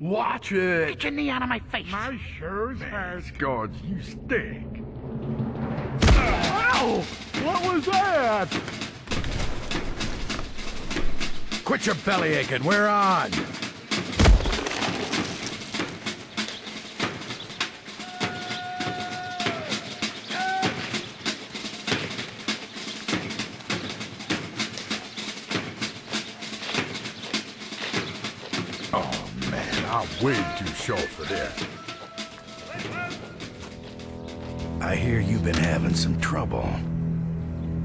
Watch it! Get your knee out of my face! My sure has guards, you stink. Ow! What was that? Quit your belly aching, we're on! Oh man, I'm way too short for this. I hear you've been having some trouble.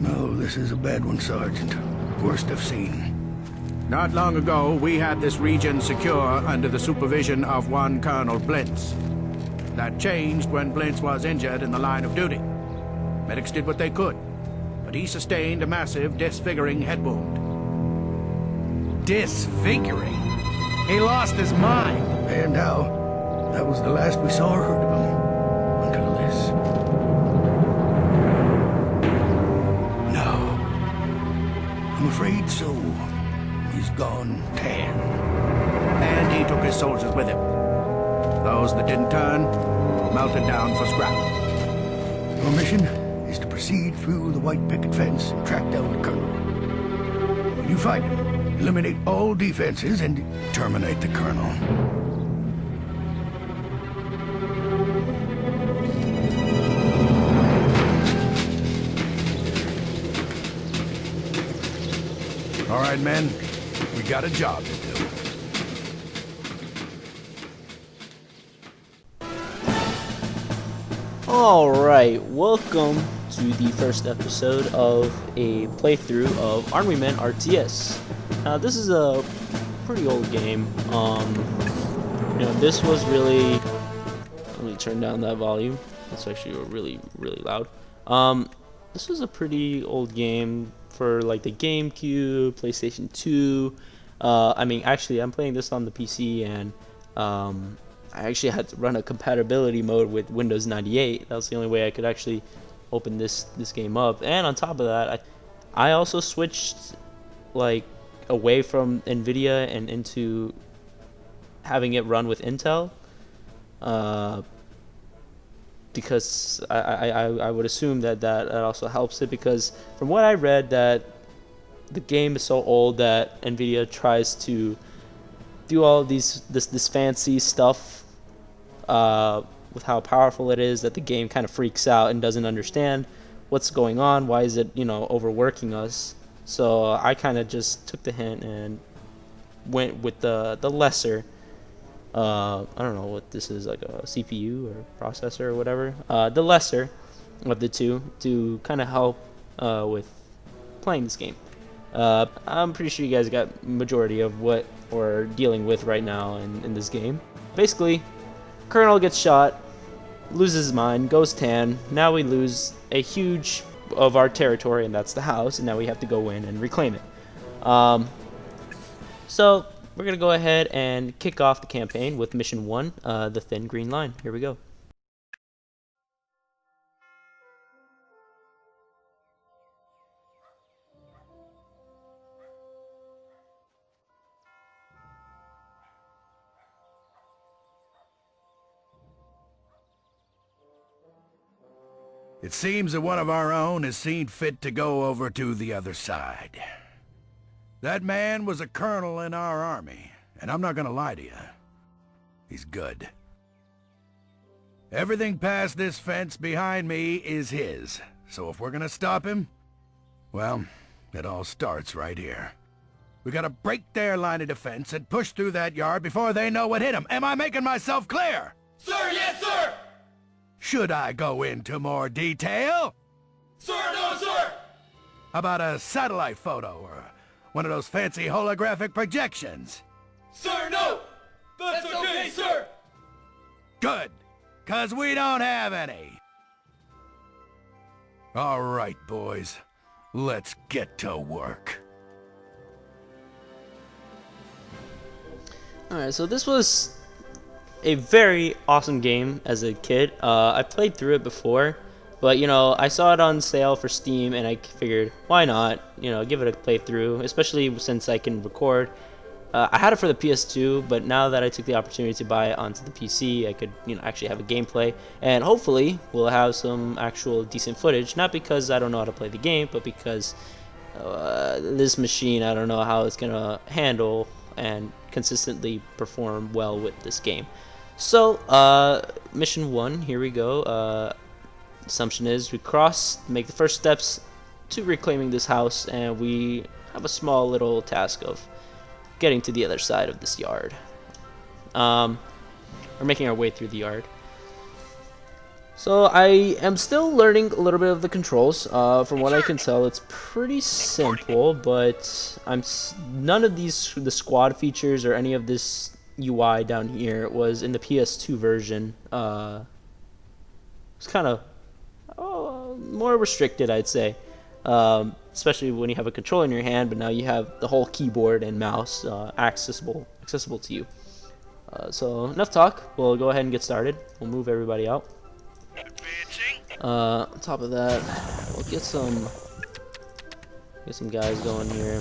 No, this is a bad one, Sergeant. Worst I've seen. Not long ago, we had this region secure under the supervision of one Colonel Blintz. That changed when Blintz was injured in the line of duty. Medics did what they could, but he sustained a massive, disfiguring head wound. Disfiguring? He lost his mind. And how? That was the last we saw or heard of him. Until this. No. I'm afraid so. He's gone tan. And he took his soldiers with him. Those that didn't turn were melted down for scrap. Your mission is to proceed through the white picket fence and track down the Colonel. When you find him, eliminate all defenses and terminate the Colonel. All right, men. We got a job to do. Alright, welcome to the first episode of a playthrough of Army Men RTS. Now this is a pretty old game. This was really... Let me turn down that volume. It's actually really loud. This was a pretty old game for like the GameCube, PlayStation 2. Actually I'm playing this on the PC, and I actually had to run a compatibility mode with Windows 98. That was the only way I could actually open this game up. And on top of that, I also switched like away from NVIDIA and into having it run with Intel, because I would assume that also helps it, because from what I read, that the game is so old that NVIDIA tries to do all of this fancy stuff with how powerful it is, that the game kind of freaks out and doesn't understand what's going on. Why is it, overworking us? So I kind of just took the hint and went with the lesser. I don't know what this is, like a CPU or processor or whatever. The lesser of the two, to kind of help with playing this game. I'm pretty sure you guys got majority of what we're dealing with right now in this game. Basically, Colonel gets shot, loses his mind, goes tan. Now we lose a huge of our territory, and that's the house, and now we have to go in and reclaim it. So we're gonna go ahead and kick off the campaign with mission 1, the thin green line. Here we go. It seems that one of our own has seen fit to go over to the other side. That man was a colonel in our army, and I'm not gonna lie to you. He's good. Everything past this fence behind me is his, so if we're gonna stop him, well, it all starts right here. We gotta break their line of defense and push through that yard before they know what hit them. Am I making myself clear? Sir, yes, sir! Should I go into more detail? Sir, no, sir! How about a satellite photo or one of those fancy holographic projections? Sir, no! That's okay, sir! Good, 'cause we don't have any. All right, boys. Let's get to work. Alright, so this was a very awesome game as a kid. I played through it before, but I saw it on sale for Steam, and I figured, why not, give it a playthrough, especially since I can record I had it for the PS2, but now that I took the opportunity to buy it onto the PC, I could, actually have a gameplay, and hopefully we'll have some actual decent footage. Not because I don't know how to play the game, but because this machine, I don't know how it's gonna handle and consistently perform well with this game. So, mission 1, here we go. Assumption is we make the first steps to reclaiming this house, and we have a small little task of getting to the other side of this yard. We're making our way through the yard. So I am still learning a little bit of the controls. From what I can tell, it's pretty simple, but none of the squad features or any of this UI down here was in the PS2 version. It's kind of more restricted, I'd say. Especially when you have a controller in your hand, but now you have the whole keyboard and mouse accessible to you. So enough talk. We'll go ahead and get started. We'll move everybody out. On top of that, we'll get some guys going here.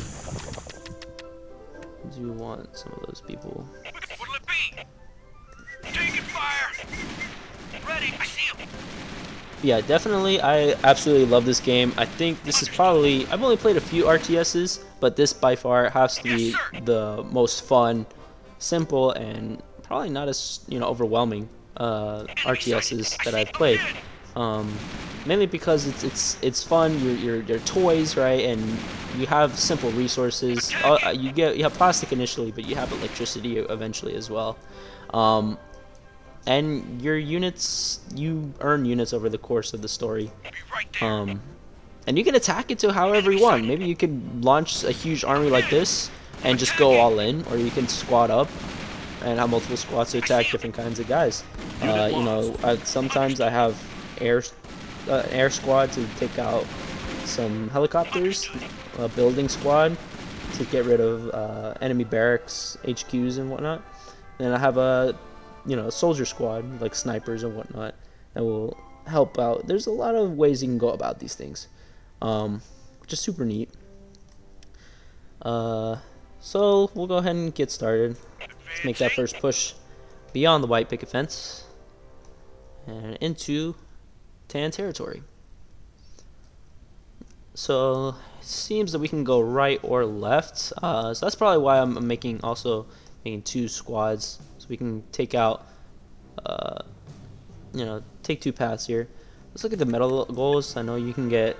I do want some of those people. What'll it be? Taking fire. Ready. I see him. Yeah, definitely. I absolutely love this game. I think this is probably, I've only played a few RTSs, but this by far has to be the most fun, simple, and probably not as overwhelming RTSs that I've played. Mainly because it's fun. You're toys, right? And you have simple resources. You have plastic initially, but you have electricity eventually as well. And your units, you earn units over the course of the story. And you can attack it to however you want. Maybe you could launch a huge army like this and just go all in, or you can squad up and have multiple squads to attack different kinds of guys. Sometimes I have air squad to take out some helicopters, a building squad to get rid of enemy barracks, HQs, and whatnot. Then I have a soldier squad, like snipers and whatnot, that will help out. There's a lot of ways you can go about these things, which is super neat. So we'll go ahead and get started. Let's make that first push beyond the white picket fence and into tan territory. So it seems that we can go right or left. So that's probably why I'm making two squads. So we can take out, take two paths here. Let's look at the medal goals. I know you can get,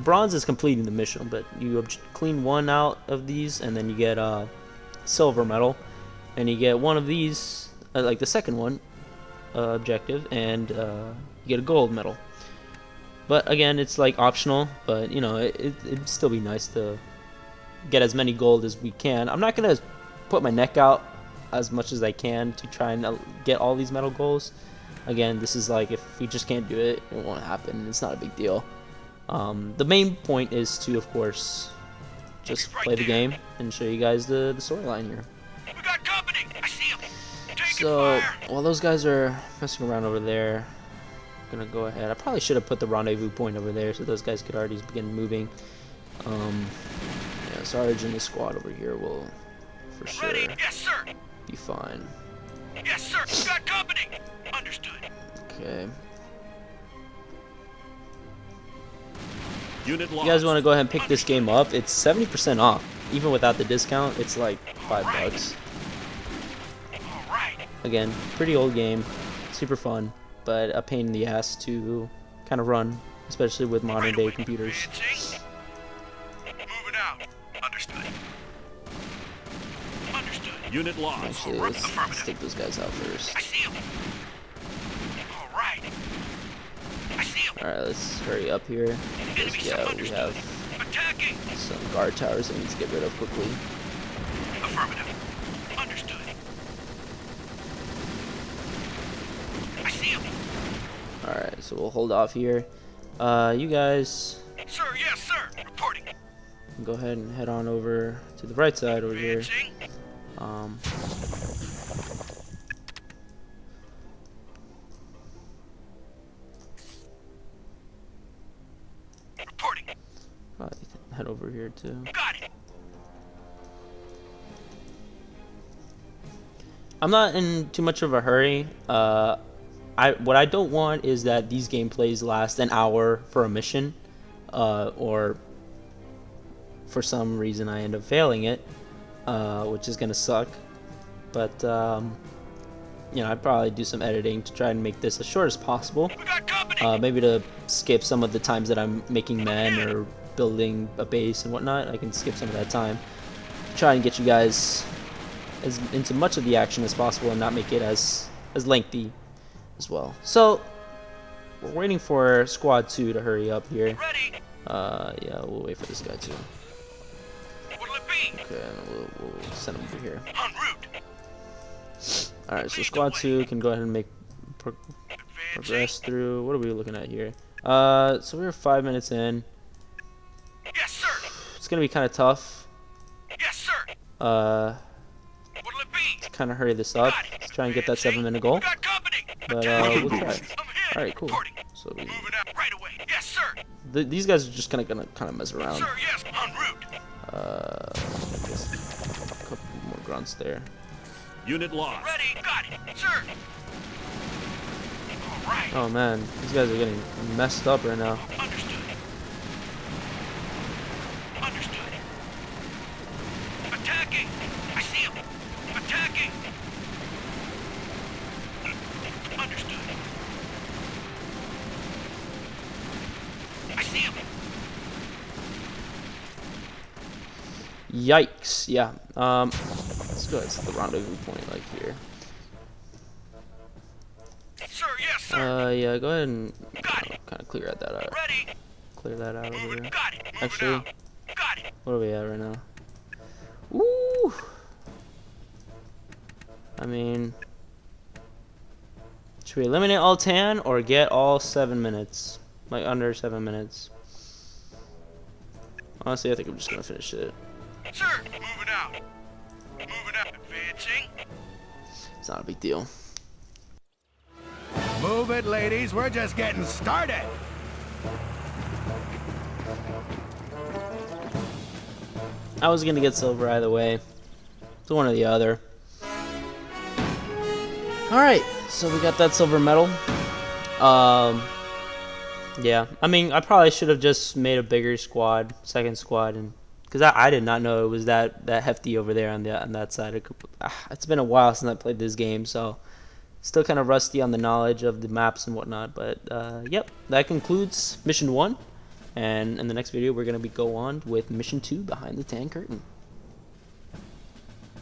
bronze is completing the mission, but you clean one out of these, and then you get silver medal, and you get one of these, like the second one, objective, and you get a gold medal. But again, it's like optional, but it'd still be nice to get as many gold as we can. I'm not gonna put my neck out as much as I can to try and get all these medal goals. Again, this is like, if we just can't do it, it won't happen. It's not a big deal. The main point is to, of course, just play the game and show you guys the storyline here. We got company. I see him. So while those guys are messing around over there, I'm gonna go ahead. I probably should have put the rendezvous point over there so those guys could already begin moving. Sarge and the squad over here will for sure be fine. Yes, sir. We got company. Understood. Okay. Unit If you guys want to go ahead and pick this game up, it's 70% off. Even without the discount, it's like $5. Again, pretty old game, super fun, but a pain in the ass to kind of run, especially with modern day computers. Moving out. Understood. Understood. Unit lost. Actually, let's take those guys out first. I see him. All right. I see him. Alright, let's hurry up here, because yeah, we have Attacking. some guard towers that we need to get rid of quickly. Affirmative. Understood. I see him. Alright, so we'll hold off here. You guys Sir, yes, sir. Reporting. go ahead and head on over to the right side over here. Advancing. Reporting. Probably head over here too. Got it. I'm not in too much of a hurry. What I don't want is that these gameplays last an hour for a mission, or for some reason I end up failing it, which is gonna suck. But you know, I'd probably do some editing to try and make this as short as possible. Maybe to skip some of the times that I'm making men or building a base and whatnot. I can skip some of that time. Try and get you guys as into much of the action as possible and not make it as lengthy as well. So we're waiting for Squad 2 to hurry up here. Yeah, we'll wait for this guy too. Okay, we'll send him over here. Alright, so Squad 2 can go ahead and make progress through. What are we looking at here? So we're 5 minutes in. Yes, sir. It's gonna be kind of tough. Yes, sir. To kind of hurry this up. Let's try and get that 7-minute goal. But we'll try. Alright, cool. So we, these guys are just gonna kind of mess around. Sir, yes, en route. I guess a couple more grunts there. Unit lost. Ready, got it, sir. All right. Oh man, these guys are getting messed up right now. Understood. Understood. Attacking. I see him. Attacking. Understood. I see him. Yikes! Yeah. Let's go ahead and set the rendezvous point like here. Sir, yes, sir. Yeah. Go ahead and Got it. kind of clear that out. Ready. Clear that out over Moving. there. Got it. Moving Actually, out. Got it. what are we at right now? Woo! I mean, should we eliminate all 10 or get all 7 minutes? Like under 7 minutes. Honestly, I think I'm just gonna finish it. Sir, moving out. Moving out. Advancing. It's not a big deal. Move it, ladies. We're just getting started. I was gonna get silver either way. It's one or the other. Alright, so we got that silver medal. Yeah, I mean, I probably should have just made a bigger squad, second squad, and because I did not know it was that hefty over there on that side. It's been a while since I played this game, so still kind of rusty on the knowledge of the maps and whatnot. But yep, that concludes mission 1, and in the next video we're gonna go on with mission 2, Behind the Tan Curtain.